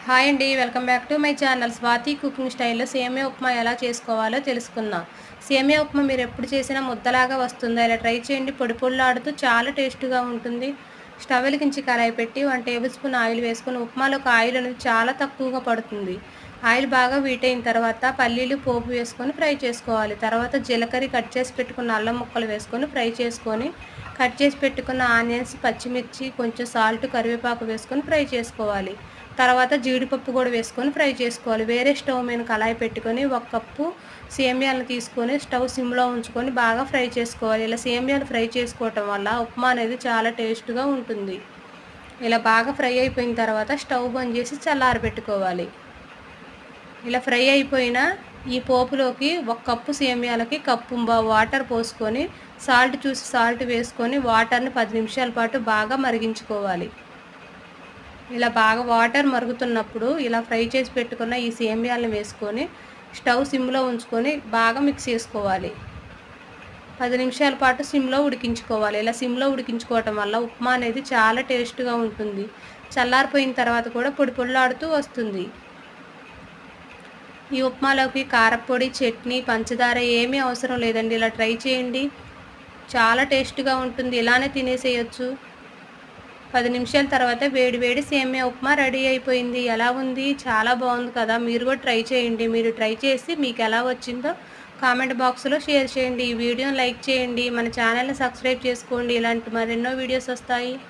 Hi అండి, welcome back to my channel Swathi cooking స్టైల్లో సేమియా ఉప్మా ఎలా చేసుకోవాలో తెలుసుకుందాం. సేమియా ఉప్మా మీరు ఎప్పుడు చేసినా ముద్దలాగా వస్తుందా? ఇలా ట్రై చేయండి. పొడి పొడిలాడుతూ చాలా టేస్ట్గా ఉంటుంది. స్టవ్ వెలిగించి కడాయి పెట్టి 1 టేబుల్ స్పూన్ ఆయిల్ వేసుకొని ఉప్మాలోకి ఆయిల్ అనేది చాలా తక్కువగా పడుతుంది. ఆయిల్ బాగా వీటైన తర్వాత పల్లీలు పోపు వేసుకొని ఫ్రై చేసుకోవాలి. తర్వాత జీలకర్ర కట్ చేసి పెట్టుకున్న అల్లం ముక్కలు వేసుకొని ఫ్రై చేసుకొని కట్ చేసి పెట్టుకున్న ఆనియన్స్, పచ్చిమిర్చి, కొంచెం సాల్ట్, కరివేపాకు వేసుకొని ఫ్రై చేసుకోవాలి. తర్వాత జీడిపప్పు కూడా వేసుకొని ఫ్రై చేసుకోవాలి. వేరే స్టవ్ మీద కళాయి పెట్టుకొని 1 కప్పు సేమియాలను తీసుకొని స్టవ్ సిమ్లో ఉంచుకొని బాగా ఫ్రై చేసుకోవాలి. ఇలా సేమియాలు ఫ్రై చేసుకోవటం వల్ల ఉప్మా అనేది చాలా టేస్ట్గా ఉంటుంది. ఇలా బాగా ఫ్రై అయిపోయిన తర్వాత స్టవ్ బంద్ చేసి చల్లారబెట్టుకోవాలి. ఇలా ఫ్రై అయిపోయిన ఈ పోపులోకి 1 కప్పు సేమియాలకి కప్పు వాటర్ పోసుకొని సాల్ట్ చూసి సాల్ట్ వేసుకొని వాటర్ని 10 నిమిషాల పాటు బాగా మరిగించుకోవాలి. ఇలా బాగా వాటర్ మరుగుతున్నప్పుడు ఇలా ఫ్రై చేసి పెట్టుకున్న ఈ సేమియాలను వేసుకొని స్టవ్ సిమ్లో ఉంచుకొని బాగా మిక్స్ చేసుకోవాలి. 10 నిమిషాల పాటు సిమ్లో ఉడికించుకోవాలి. ఇలా సిమ్లో ఉడికించుకోవటం వల్ల ఉప్మా అనేది చాలా టేస్ట్గా ఉంటుంది. చల్లారిపోయిన తర్వాత కూడా పొడి పొడిలాడుతూ వస్తుంది. ఈ ఉప్మాలోకి కారపొడి, చట్నీ, పంచదార ఏమీ అవసరం లేదండి. ఇలా ట్రై చేయండి, చాలా టేస్ట్గా ఉంటుంది. ఇలానే తినేసేయచ్చు. 10 నిమిషాల తర్వాత వేడి వేడి సేమియా ఉప్మా రెడీ అయిపోయింది. ఎలా ఉంది? చాలా బాగుంది కదా. మీరు కూడా ట్రై చేయండి. మీరు ట్రై చేసి మీకు ఎలా వచ్చిందో కామెంట్ బాక్స్లో షేర్ చేయండి. ఈ వీడియోని లైక్ చేయండి. మన ఛానల్ని సబ్స్క్రైబ్ చేసుకోండి. ఇలాంటి మరెన్నో వీడియోస్ వస్తాయి.